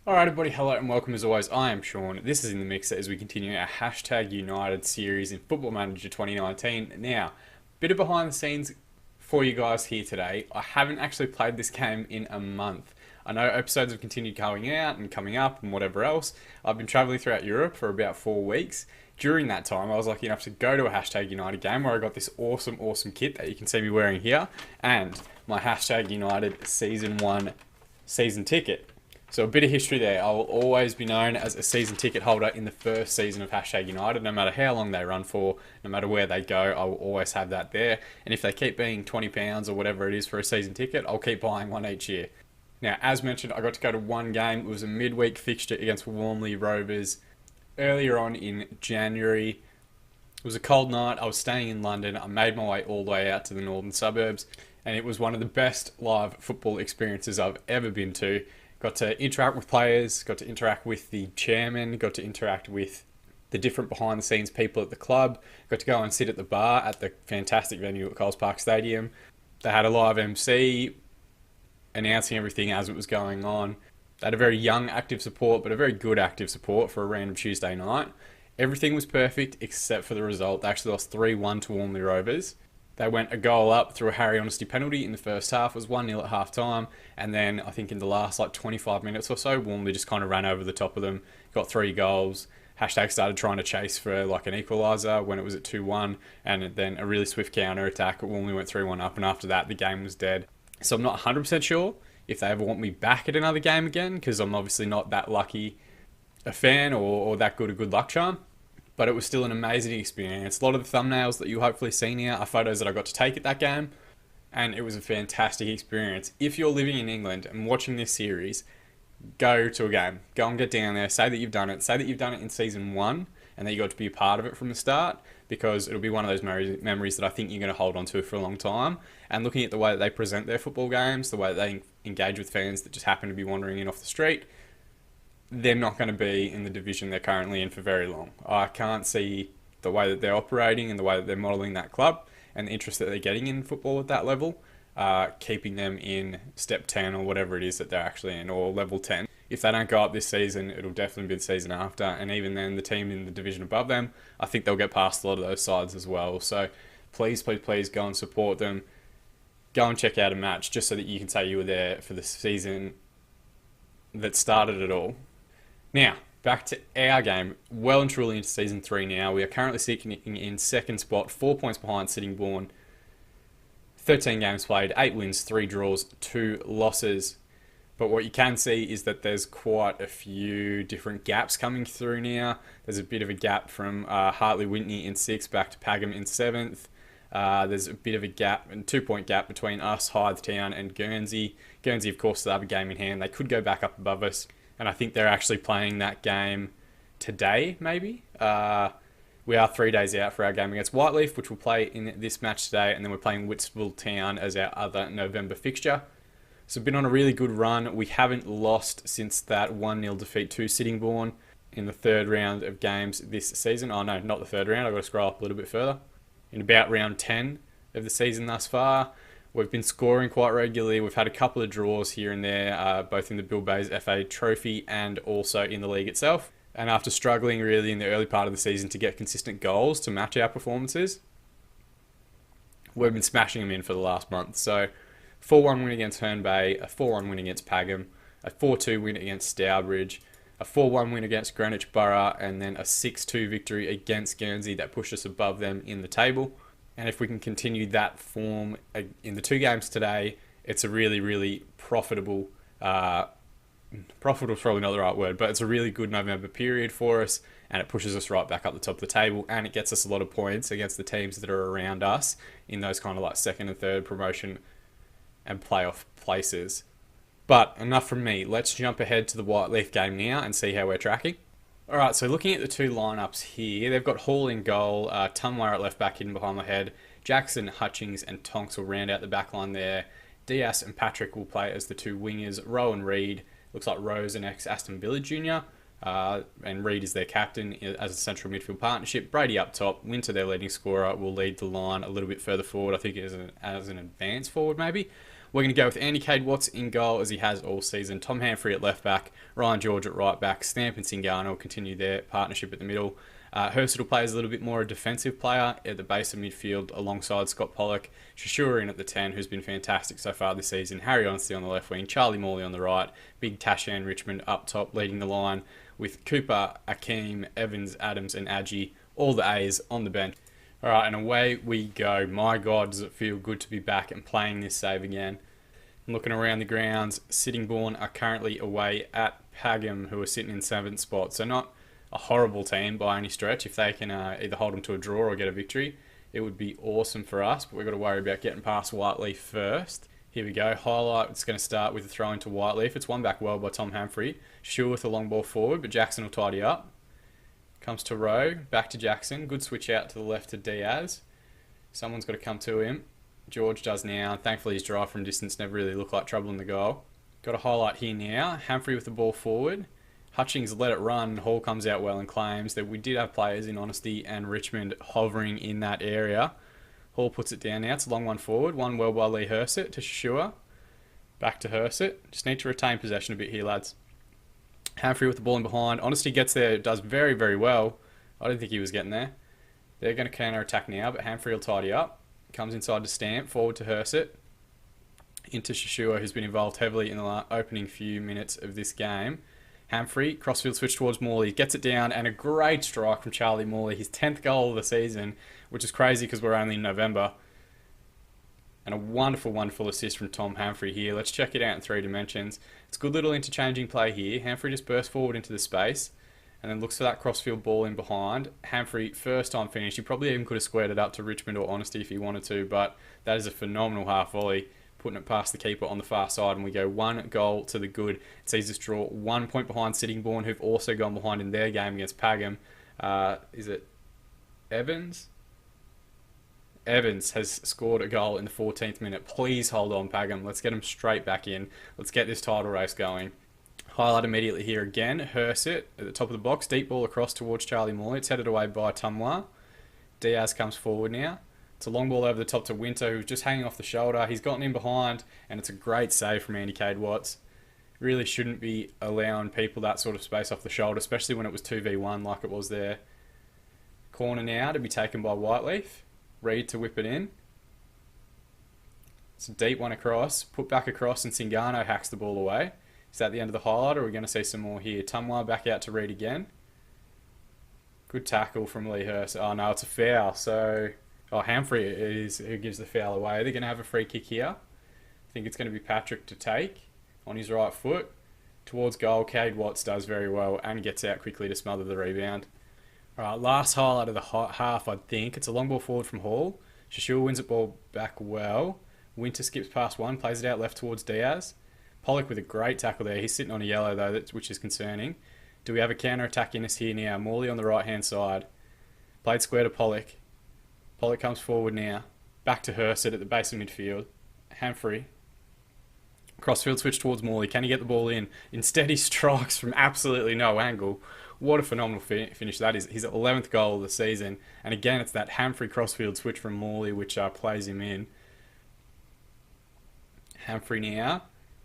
Alright everybody, hello and welcome as always. I am Sean. This is In The Mixer as we continue our Hashtag United series in Football Manager 2019. Now, bit of behind the scenes for you guys here today. I haven't actually played this game in a month. I know episodes have continued going out and coming up and whatever else. I've been travelling throughout Europe for about 4 weeks. During that time, I was lucky enough to go to a Hashtag United game where I got this awesome kit that you can see me wearing here and my Hashtag United Season 1 season ticket. So a bit of history there. I will always be known as a season ticket holder in the first season of Hashtag United. No matter how long they run for, no matter where they go, I will always have that there. And if they keep being £20 or whatever it is for a season ticket, I'll keep buying one each year. Now, as mentioned, I got to go to one game. It was a midweek fixture against Warmley Rovers earlier on in January. It was a cold night. I was staying in London. I made my way all the way out to the northern suburbs. And it was one of the best live football experiences I've ever been to. Got to interact with players, got to interact with the chairman, got to interact with the different behind the scenes people at the club, got to go and sit at the bar at the fantastic venue at Coles Park Stadium. They had a live MC announcing everything as it was going on. They had a very young active support, but a very good active support for a random Tuesday night. Everything was perfect except for the result. They actually lost 3-1 to Warmley Rovers. They went a goal up through a Harry Honesty penalty in the first half. It was 1-0 at half time. And then I think in the last 25 minutes or so, Warmley just kind of ran over the top of them, got 3 goals. Hashtag started trying to chase for an equaliser when it was at 2-1. And then a really swift counter attack. Warmley went 3-1 up. And after that, the game was dead. So I'm not 100% sure if they ever want me back at another game again, because I'm obviously not that lucky a fan or that good a good luck charm. But it was still an amazing experience. A lot of the thumbnails that you'll hopefully see now are photos that I got to take at that game. And it was a fantastic experience. If you're living in England and watching this series, go to a game. Go and get down there. Say that you've done it. Say that you've done it in Season 1 and that you got to be a part of it from the start, because it'll be one of those memories that I think you're going to hold on to for a long time. And looking at the way that they present their football games, the way that they engage with fans that just happen to be wandering in off the street, they're not going to be in the division they're currently in for very long. I can't see the way that they're operating and the way that they're modelling that club and the interest that they're getting in football at that level, keeping them in step 10 or whatever it is that they're actually in, or level 10. If they don't go up this season, it'll definitely be the season after. And even then, the team in the division above them, I think they'll get past a lot of those sides as well. So please go and support them. Go and check out a match just so that you can say you were there for the season that started it all. Now, back to our game. Well and truly into Season 3 now. We are currently sitting in second spot, 4 points behind Sittingbourne. 13 games played, 8 wins, 3 draws, 2 losses. But what you can see is that there's quite a few different gaps coming through now. There's a bit of a gap from Hartley Whitney in 6th back to Pagham in 7th. There's a bit of a gap, a 2-point gap between us, Hythe Town and Guernsey. Guernsey, of course, they have a game in hand. They could go back up above us. And I think they're actually playing that game today, maybe. We are 3 days out for our game against Whiteleaf, which we'll play in this match today. And then we're playing Whitsville Town as our other November fixture. So we've been on a really good run. We haven't lost since that 1-0 defeat to Sittingbourne in the 3rd round of games this season. Oh no, not the 3rd round. I've got to scroll up a little bit further. In about round 10 of the season thus far. We've been scoring quite regularly. We've had a couple of draws here and there, both in the Bill Bays FA Trophy and also in the league itself. And after struggling really in the early part of the season to get consistent goals to match our performances, we've been smashing them in for the last month. So 4-1 win against Herne Bay, a 4-1 win against Pagham, a 4-2 win against Stourbridge, a 4-1 win against Greenwich Borough, and then a 6-2 victory against Guernsey that pushed us above them in the table. And if we can continue that form in the 2 games today, it's a really profitable, profitable is probably not the right word, but it's a really good November period for us, and it pushes us right back up the top of the table, and it gets us a lot of points against the teams that are around us in those kind of 2nd and 3rd promotion and playoff places. But enough from me. Let's jump ahead to the Whiteleaf game now and see how we're tracking. Alright, so looking at the 2 lineups here, they've got Hall in goal, Tumwar at left back hidden behind my head, Jackson, Hutchings and Tonks will round out the back line there. Diaz and Patrick will play as the 2 wingers, Rowe and Reid. Looks like Rowe's an ex-Aston Villa junior, and Reid is their captain as a central midfield partnership. Brady up top, Winter their leading scorer, will lead the line a little bit further forward, I think as an advance forward maybe. We're going to go with Andy Cade Watts in goal as he has all season. Tom Humphrey at left back, Ryan George at right back, Stamp and Singano will continue their partnership at the middle. Hurst will play as a little bit more a defensive player at the base of midfield alongside Scott Pollock. Shashua in at the 10, who's been fantastic so far this season. Harry Honesty on the left wing, Charlie Morley on the right, Big Tashan Richmond up top leading the line with Cooper, Akeem, Evans, Adams and Adji, all the A's on the bench. Alright, and away we go. My God, does it feel good to be back and playing this save again. Looking around the grounds, Sittingbourne are currently away at Pagham, who are sitting in 7th spot. So not a horrible team by any stretch. If they can either hold them to a draw or get a victory, it would be awesome for us. But we've got to worry about getting past Whiteleaf first. Here we go. Highlight, it's going to start with a throw into Whiteleaf. It's won back well by Tom Humphrey. Sure with a long ball forward, but Jackson will tidy up. Comes to Rowe, back to Jackson. Good switch out to the left to Diaz. Someone's got to come to him. George does now. Thankfully his drive from distance never really looked like trouble in the goal. Got a highlight here now. Humphrey with the ball forward. Hutchings let it run. Hall comes out well and claims that we did have players in Honesty and Richmond hovering in that area. Hall puts it down now. It's a long one forward. One well by Lee Hursett to Shashua. Back to Hursett. Just need to retain possession a bit here, lads. Humphrey with the ball in behind. Honesty gets there. Does very, very well. I didn't think he was getting there. They're going to counter-attack now, but Humphrey will tidy up. Comes inside to Stamp. Forward to Hursett. Into Shashua, who's been involved heavily in the opening few minutes of this game. Humphrey, crossfield switch towards Morley, gets it down, and a great strike from Charlie Morley, his 10th goal of the season, which is crazy because we're only in November. And a wonderful, wonderful assist from Tom Humphrey here. Let's check it out in 3 dimensions. It's a good little interchanging play here. Humphrey just bursts forward into the space, and then looks for that crossfield ball in behind. Humphrey, first time finish. He probably even could have squared it up to Richmond or Honesty if he wanted to, but that is a phenomenal half volley, putting it past the keeper on the far side, and we go 1 goal to the good. It sees us draw 1 point behind Sittingbourne, who've also gone behind in their game against Pagham. Is it Evans? Evans has scored a goal in the 14th minute. Please hold on, Pagham. Let's get him straight back in. Let's get this title race going. Highlight immediately here again. Hursett at the top of the box. Deep ball across towards Charlie Morley. It's headed away by Tumwa. Diaz comes forward now. It's a long ball over the top to Winter, who's just hanging off the shoulder. He's gotten in behind, and it's a great save from Andy Cade Watts. Really shouldn't be allowing people that sort of space off the shoulder, especially when it was 2v1 like it was there. Corner now to be taken by Whiteleaf. Reed to whip it in. It's a deep one across. Put back across, and Singano hacks the ball away. Is that the end of the highlight, or are we going to see some more here? Tumwa back out to Reed again. Good tackle from Lee Hurst. Oh no, it's a foul. So, Humphrey is who gives the foul away. They're going to have a free kick here. I think it's going to be Patrick to take on his right foot towards goal. Cade Watts does very well and gets out quickly to smother the rebound. Alright, last highlight of the half, I think. It's a long ball forward from Hall. Shashua wins the ball back well. Winter skips past one, plays it out left towards Diaz. Pollock with a great tackle there. He's sitting on a yellow though, which is concerning. Do we have a counter-attack in us here now? Morley on the right-hand side. Played square to Pollock. Pollock comes forward now. Back to Hursett at the base of midfield. Humphrey. Crossfield switch towards Morley. Can he get the ball in? Instead he strikes from absolutely no angle. What a phenomenal finish that is. His 11th goal of the season. And again, it's that Humphrey crossfield switch from Morley which plays him in. Humphrey now.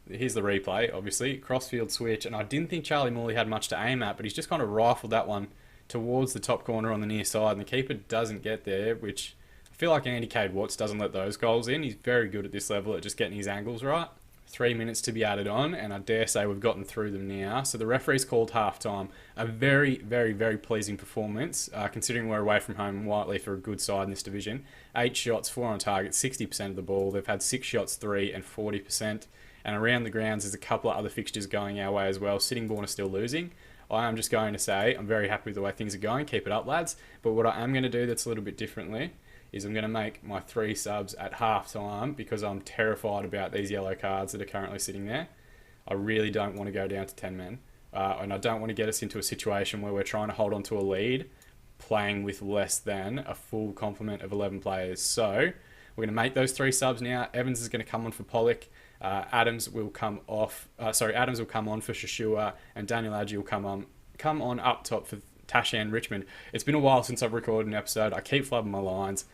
Here's the replay, obviously. Crossfield switch. And I didn't think Charlie Morley had much to aim at, but he's just kind of rifled that one towards the top corner on the near side. And the keeper doesn't get there, which I feel like Andy Cade Watts doesn't let those goals in. He's very good at this level at just getting his angles right. 3 minutes to be added on, and I dare say we've gotten through them now. So the referee's called half-time. A very, very, very pleasing performance, considering we're away from home. Whiteleaf are a good side in this division. 8 shots, 4 on target, 60% of the ball. They've had 6 shots, 3 and 40%. And around the grounds, there's a couple of other fixtures going our way as well. Sittingbourne are still losing. I am just going to say I'm very happy with the way things are going. Keep it up, lads. But what I am going to do that's a little bit differently is I'm going to make my 3 subs at half-time because I'm terrified about these yellow cards that are currently sitting there. I really don't want to go down to 10 men. And I don't want to get us into a situation where we're trying to hold on to a lead playing with less than a full complement of 11 players. So we're going to make those 3 subs now. Evans is going to come on for Pollock. Adams will come off. Adams will come on for Shashua, and Daniel Adji will come on up top for Tashan Richmond. It's been a while since I've recorded an episode. I keep flubbing my lines,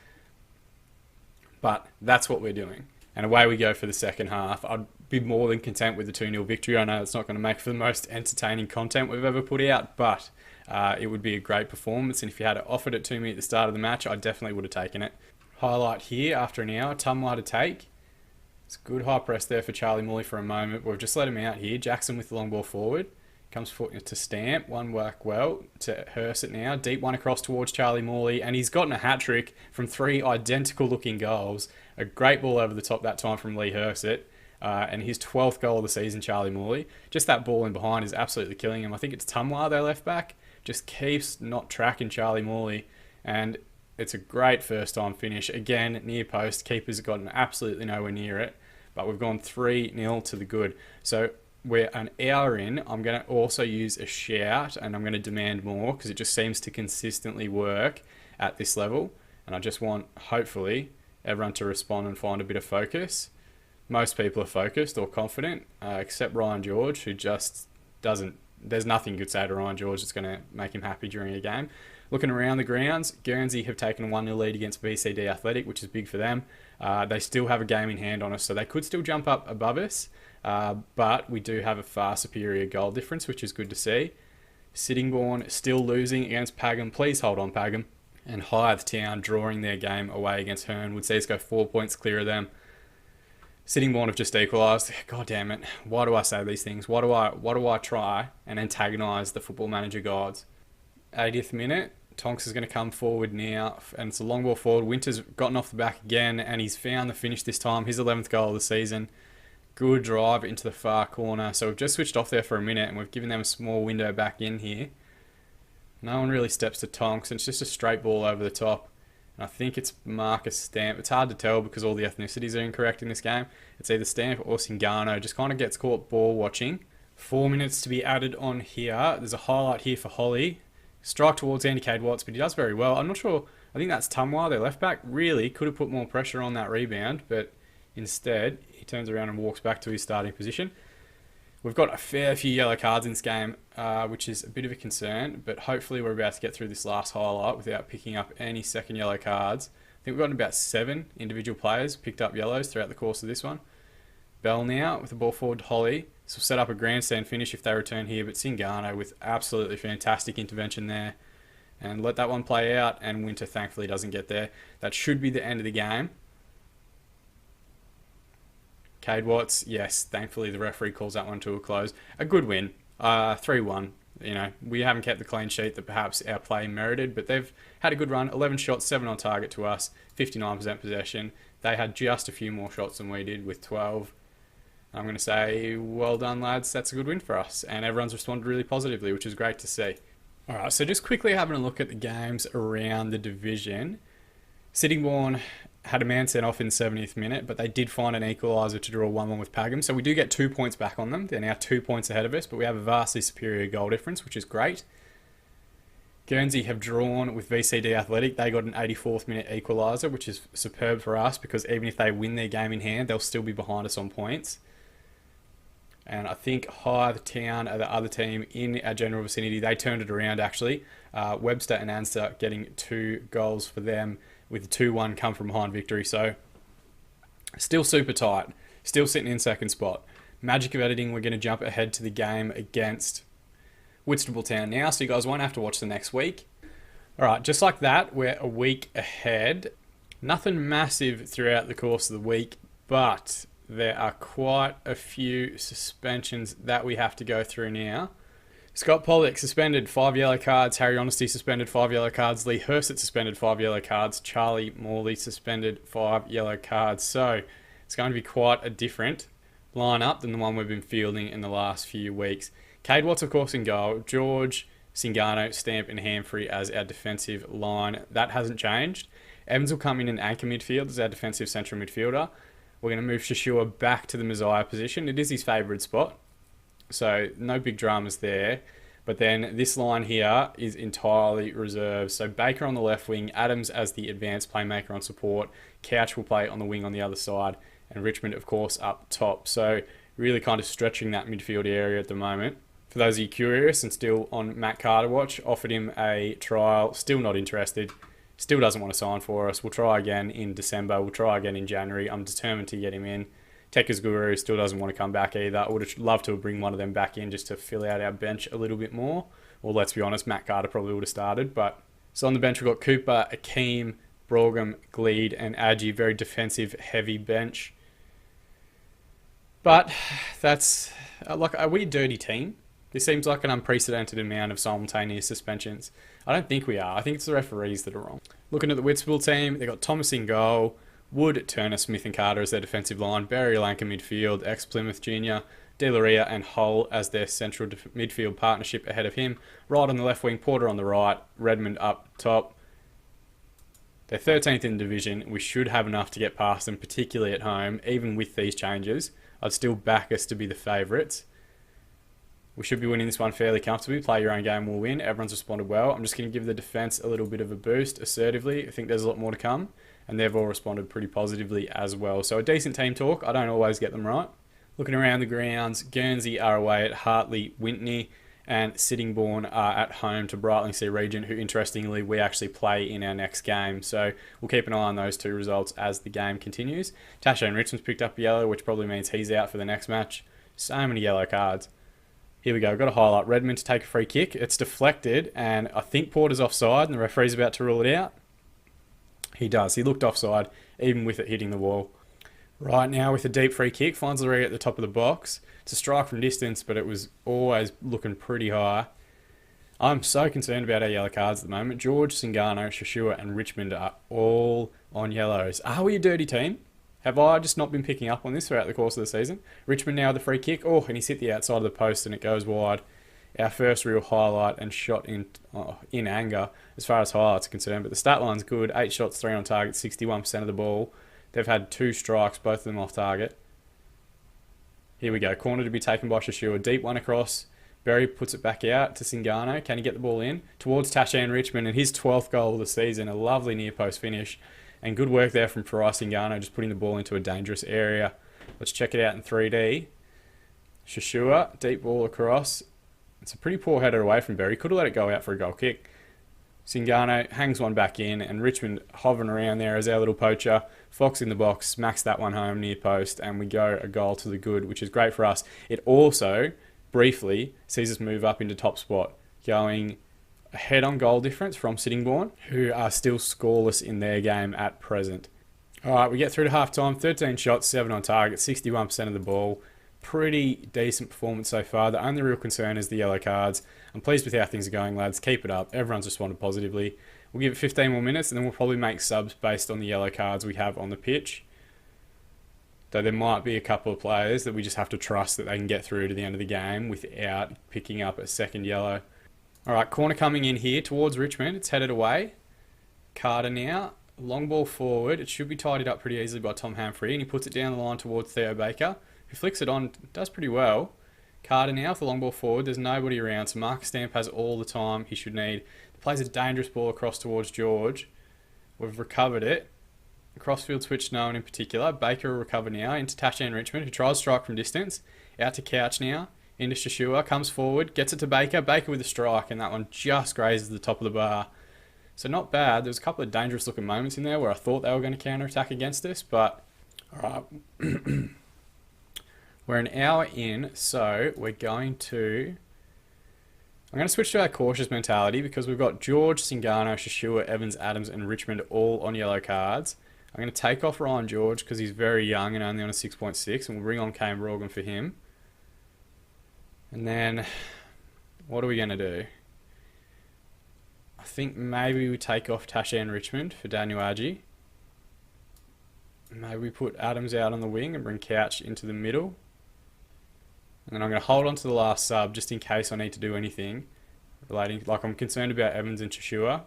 but that's what we're doing. And away we go for the second half. I'd be more than content with the 2-0 victory. I know it's not going to make for the most entertaining content we've ever put out, but it would be a great performance. And if you had offered it to me at the start of the match, I definitely would have taken it. Highlight here after an hour, Tumwa to take. It's a good high press there for Charlie Morley for a moment. We've just let him out here. Jackson with the long ball forward. Comes to Stamp. One work well to Hurst now. Deep one across towards Charlie Morley. And he's gotten a hat-trick from 3 identical-looking goals. A great ball over the top that time from Lee Hurst. And his 12th goal of the season, Charlie Morley. Just that ball in behind is absolutely killing him. I think it's Tumwa, their left back. Just keeps not tracking Charlie Morley. And it's a great first-time finish. Again, near post. Keeper's gotten absolutely nowhere near it. But we've gone 3-0 to the good. So we're an hour in. I'm going to also use a shout, and I'm going to demand more because it just seems to consistently work at this level. And I just want, hopefully, everyone to respond and find a bit of focus. Most people are focused or confident, except Ryan George, who just doesn't... There's nothing you could say to Ryan George that's going to make him happy during a game. Looking around the grounds, Guernsey have taken a 1-0 lead against BCD Athletic, which is big for them. They still have a game in hand on us, so they could still jump up above us. But we do have a far superior goal difference, which is good to see. Sittingbourne still losing against Pagham. Please hold on, Pagham. And Hythe Town drawing their game away against Herne would see us go 4 points clear of them. Sittingbourne have just equalised. God damn it. Why do I say these things? Why do I try and antagonise the Football Manager gods? 80th minute. Tonks is going to come forward now, and it's a long ball forward. Winter's gotten off the back again, and he's found the finish this time. His 11th goal of the season. Good drive into the far corner. So we've just switched off there for a minute, and we've given them a small window back in here. No one really steps to Tonks, and it's just a straight ball over the top. And I think it's Marcus Stamp. It's hard to tell because all the ethnicities are incorrect in this game. It's either Stamp or Singano. Just kind of gets caught ball watching. 4 minutes to be added on here. There's a highlight here for Holly. Strike towards Andy Cade Watts, but he does very well. I'm not sure. I think that's Tumwa, their left back. Really could have put more pressure on that rebound, but instead he turns around and walks back to his starting position. We've got a fair few yellow cards in this game, which is a bit of a concern, but hopefully we're about to get through this last highlight without picking up any second yellow cards. I think we've got about 7 individual players picked up yellows throughout the course of this one. Bell now with the ball forward to Holly. This will set up a grandstand finish if they return here, but Singano with absolutely fantastic intervention there. And let that one play out, and Winter thankfully doesn't get there. That should be the end of the game. Cade Watts, yes, thankfully the referee calls that one to a close. A good win, 3-1. You know, we haven't kept the clean sheet that perhaps our play merited, but they've had a good run. 11 shots, 7 on target to us, 59% possession. They had just a few more shots than we did with 12. I'm going to say, well done, lads. That's a good win for us. And everyone's responded really positively, which is great to see. All right, so just quickly having a look at the games around the division. Sittingbourne had a man sent off in the 70th minute, but they did find an equaliser to draw 1-1 with Pagham. So we do get 2 points back on them. They're now 2 points ahead of us, but we have a vastly superior goal difference, which is great. Guernsey have drawn with VCD Athletic. They got an 84th minute equaliser, which is superb for us because even if they win their game in hand, they'll still be behind us on points. And I think Hythe Town are the other team in our general vicinity. They turned it around, actually. Webster and Anster getting 2 goals for them with a 2-1 come from behind victory. So still super tight. Still sitting in second spot. Magic of editing, we're going to jump ahead to the game against Whitstable Town now. So you guys won't have to watch the next week. All right, just like that, we're a week ahead. Nothing massive throughout the course of the week, but there are quite a few suspensions that we have to go through now. Scott Pollock suspended 5 yellow cards. Harry Honesty suspended 5 yellow cards. Lee Hurst suspended 5 yellow cards. Charlie Morley suspended 5 yellow cards. So it's going to be quite a different lineup than the one we've been fielding in the last few weeks. Cade Watts, of course, in goal. George, Singano, Stamp and Hamfrey as our defensive line. That hasn't changed. Evans will come in and anchor midfield as our defensive central midfielder. We're going to move Shashua back to the Messiah position. It is his favourite spot, so no big dramas there. But then this line here is entirely reserved. So Baker on the left wing, Adams as the advanced playmaker on support, Couch will play on the wing on the other side, and Richmond, of course, up top. So really kind of stretching that midfield area at the moment. For those of you curious and still on Matt Carter watch, offered him a trial, still not interested. Still doesn't want to sign for us. We'll try again in December. We'll try again in January. I'm determined to get him in. Tekka's Guru still doesn't want to come back either. I would have loved to bring one of them back in just to fill out our bench a little bit more. Or let's be honest, Matt Carter probably would have started. But so on the bench, we've got Cooper, Akeem, Brougham, Gleed, and Adji. Very defensive, heavy bench. But that's like, are we a dirty team? This seems like an unprecedented amount of simultaneous suspensions. I don't think we are. I think it's the referees that are wrong. Looking at the Whitstable team, they've got Thomas in goal, Wood, Turner, Smith and Carter as their defensive line, Barry Lanka midfield, ex-Plymouth Junior, De Laria and Hull as their central midfield partnership ahead of him. Right on the left wing, Porter on the right, Redmond up top. They're 13th in the division. We should have enough to get past them, particularly at home. Even with these changes, I'd still back us to be the favourites. We should be winning this one fairly comfortably. Play your own game, we'll win. Everyone's responded well. I'm just going to give the defence a little bit of a boost assertively. I think there's a lot more to come. And they've all responded pretty positively as well. So a decent team talk. I don't always get them right. Looking around the grounds, Guernsey are away at Hartley, Wintney, and Sittingbourne are at home to Brightlingsea Region, who interestingly we actually play in our next game. So we'll keep an eye on those two results as the game continues. Tasha and Richmond's picked up a yellow, which probably means he's out for the next match. So many yellow cards. Here we go. Got to highlight Redmond to take a free kick. It's deflected, and I think Porter's offside, and the referee's about to rule it out. He does. He looked offside, even with it hitting the wall. Right now, with a deep free kick, finds Laria at the top of the box. It's a strike from distance, but it was always looking pretty high. I'm so concerned about our yellow cards at the moment. George, Singano, Shashua, and Richmond are all on yellows. Are we a dirty team? Have I just not been picking up on this throughout the course of the season? Richmond now the free kick. Oh, and he's hit the outside of the post and it goes wide. Our first real highlight and shot in anger as far as highlights are concerned. But the stat line's good. 8 shots, 3 on target, 61% of the ball. They've had 2 strikes, both of them off target. Here we go. Corner to be taken by Shashua. Deep one across. Berry puts it back out to Singano. Can he get the ball in? Towards Tashan Richmond and his 12th goal of the season. A lovely near post finish. And good work there from Farai Singano, just putting the ball into a dangerous area. Let's check it out in 3D. Shashua, deep ball across. It's a pretty poor header away from Berry. Could have let it go out for a goal kick. Singano hangs one back in, and Richmond hovering around there as our little poacher. Fox in the box, smacks that one home near post, and we go a goal to the good, which is great for us. It also, briefly, sees us move up into top spot, going ahead on goal difference from Sittingbourne, who are still scoreless in their game at present. Alright, we get through to half-time. 13 shots, 7 on target, 61% of the ball. Pretty decent performance so far. The only real concern is the yellow cards. I'm pleased with how things are going, lads. Keep it up. Everyone's responded positively. We'll give it 15 more minutes and then we'll probably make subs based on the yellow cards we have on the pitch. Though there might be a couple of players that we just have to trust that they can get through to the end of the game without picking up a second yellow. Alright, corner coming in here towards Richmond. It's headed away. Carter now. Long ball forward. It should be tidied up pretty easily by Tom Humphrey. And he puts it down the line towards Theo Baker, who flicks it on. Does pretty well. Carter now with the long ball forward. There's nobody around. So Marcus Stamp has all the time he should need. He plays a dangerous ball across towards George. We've recovered it. Crossfield switch, no one in particular. Baker will recover now into Tashan Richmond, who tries to strike from distance. Out to Couch now. Into Shashua, comes forward, gets it to Baker. Baker with a strike, and that one just grazes the top of the bar. So not bad. There's a couple of dangerous looking moments in there where I thought they were going to counter-attack against us, but alright. We're an hour in, so we're going to... I'm going to switch to our cautious mentality because we've got George, Singano, Shashua, Evans, Adams, and Richmond all on yellow cards. I'm going to take off Ryan George because he's very young and only on a 6.6, and we'll bring on Kane Brogan for him. And then, what are we going to do? I think maybe we take off Tashan Richmond for Daniel Adji. Maybe we put Adams out on the wing and bring Couch into the middle. And then I'm going to hold on to the last sub just in case I need to do anything relating. Like, I'm concerned about Evans and Shashua.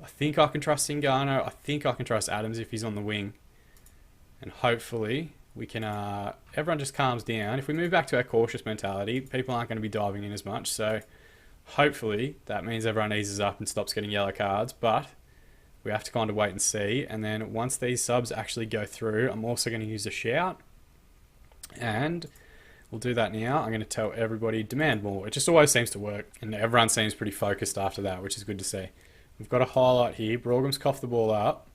I think I can trust Singano. I think I can trust Adams if he's on the wing. And hopefully we can... everyone just calms down. If we move back to our cautious mentality, people aren't going to be diving in as much. So hopefully that means everyone eases up and stops getting yellow cards. But we have to kind of wait and see. And then once these subs actually go through, I'm also going to use a shout. And we'll do that now. I'm going to tell everybody, demand more. It just always seems to work. And everyone seems pretty focused after that, which is good to see. We've got a highlight here. Broughham's coughed the ball up.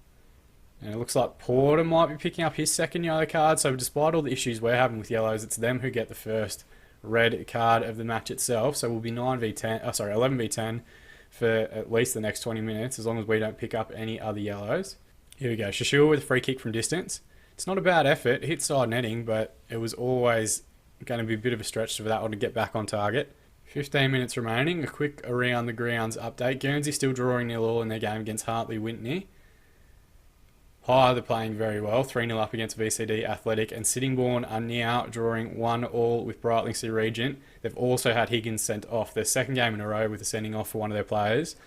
And it looks like Porter might be picking up his second yellow card. So despite all the issues we're having with yellows, it's them who get the first red card of the match itself. So we'll be 11v10 for at least the next 20 minutes, as long as we don't pick up any other yellows. Here we go. Shashua with a free kick from distance. It's not a bad effort. It hit side netting, but it was always going to be a bit of a stretch for that one to get back on target. 15 minutes remaining. A quick around the grounds update. Guernsey still drawing 0-0 in their game against Hartley-Whitney. High, they're playing very well. 3-0 up against VCD Athletic. And Sittingbourne are now drawing 1-1 with Brightlingsea Regent. They've also had Higgins sent off. Their second game in a row with a sending off for one of their players.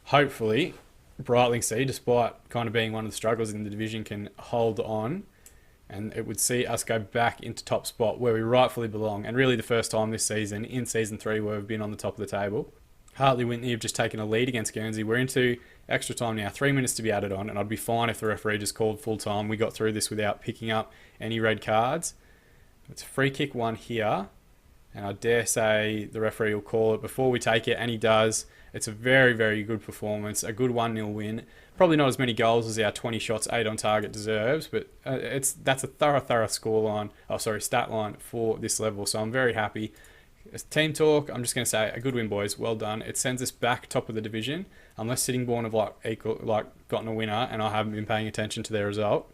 Hopefully, Brightlingsea, despite kind of being one of the struggles in the division, can hold on. And it would see us go back into top spot where we rightfully belong. And really the first time this season, in Season 3, where we've been on the top of the table. Hartley-Whitney have just taken a lead against Guernsey. We're into extra time now, 3 minutes to be added on, and I'd be fine if the referee just called full time. We got through this without picking up any red cards. It's a free kick one here, and I dare say the referee will call it before we take it, and he does. It's a very, very good performance, a good 1-0 win. Probably not as many goals as our 20 shots, 8 on target deserves, but that's a thorough stat line for this level, so I'm very happy. As team talk, I'm just going to say a good win, boys. Well done. It sends us back top of the division, unless Sittingbourne have gotten a winner, and I haven't been paying attention to their result.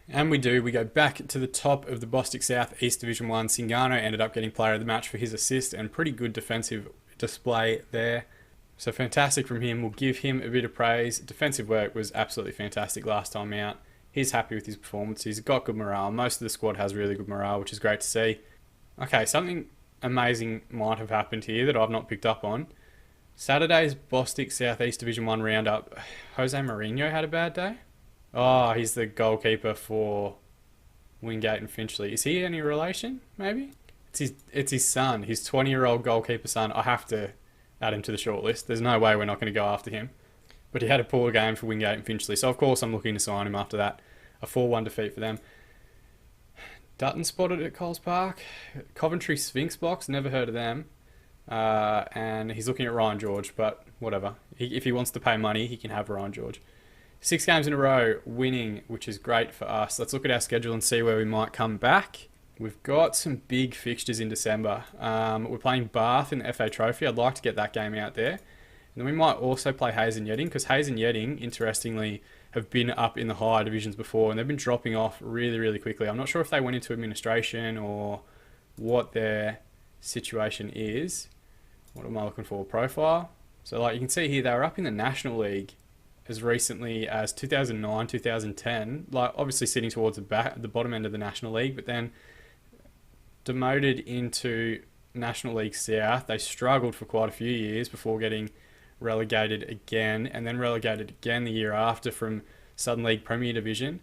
And we do. We go back to the top of the Bostic South East Division 1. Singano ended up getting player of the match for his assist and pretty good defensive display there. So fantastic from him. We'll give him a bit of praise. Defensive work was absolutely fantastic last time out. He's happy with his performance. He's got good morale. Most of the squad has really good morale, which is great to see. Okay, something amazing might have happened here that I've not picked up on. Saturday's Bostic South East Division 1 roundup. Jose Mourinho had a bad day. Oh, he's the goalkeeper for Wingate and Finchley. Is he any relation, maybe? It's his son, his 20-year-old goalkeeper son. I have to add him to the shortlist. There's no way we're not going to go after him. But he had a poor game for Wingate and Finchley, so of course I'm looking to sign him after that. A 4-1 defeat for them. Dutton spotted at Coles Park. Coventry Sphinx Box, never heard of them. And he's looking at Ryan George, but whatever. If he wants to pay money, he can have Ryan George. 6 games in a row winning, which is great for us. Let's look at our schedule and see where we might come back. We've got some big fixtures in December. We're playing Bath in the FA Trophy. I'd like to get that game out there. And then we might also play Hayes and Yedding, because Hayes and Yedding, interestingly, have been up in the higher divisions before, and they've been dropping off really, really quickly. I'm not sure if they went into administration or what their situation is. What am I looking for? Profile. So like you can see here, they were up in the National League as recently as 2009, 2010. Like obviously sitting towards the bottom end of the National League, but then demoted into National League South. They struggled for quite a few years before getting relegated again, and then relegated again the year after from Southern League Premier Division,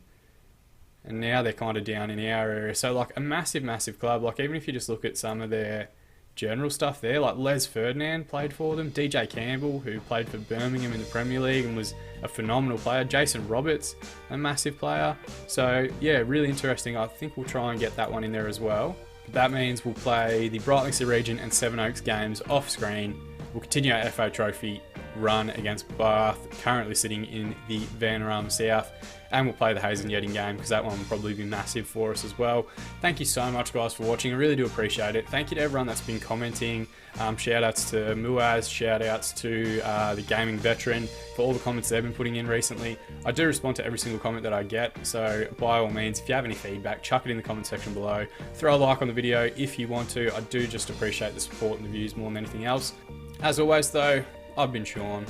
and now they're kind of down in our area. So like a massive club. Like even if you just look at some of their general stuff there, like Les Ferdinand played for them, DJ Campbell, who played for Birmingham in the Premier League and was a phenomenal player, Jason Roberts, a massive player. So yeah, really interesting. I think we'll try and get that one in there as well. But that means we'll play the Brightlingsea Regent and Seven Oaks games off screen. We'll continue our FA Trophy run against Bath, currently sitting in the Vanarama South, and we'll play the Hayes and Yedding game because that one will probably be massive for us as well. Thank you so much, guys, for watching. I really do appreciate it. Thank you to everyone that's been commenting. Shout outs to Muaz, shout outs to the Gaming Veteran for all the comments they've been putting in recently. I do respond to every single comment that I get, so by all means, if you have any feedback, chuck it in the comment section below. Throw a like on the video if you want to. I do just appreciate the support and the views more than anything else. As always though, I've been Sean.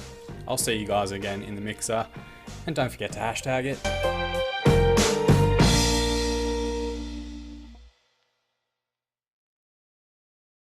I'll see you guys again in the mixer, and don't forget to hashtag it.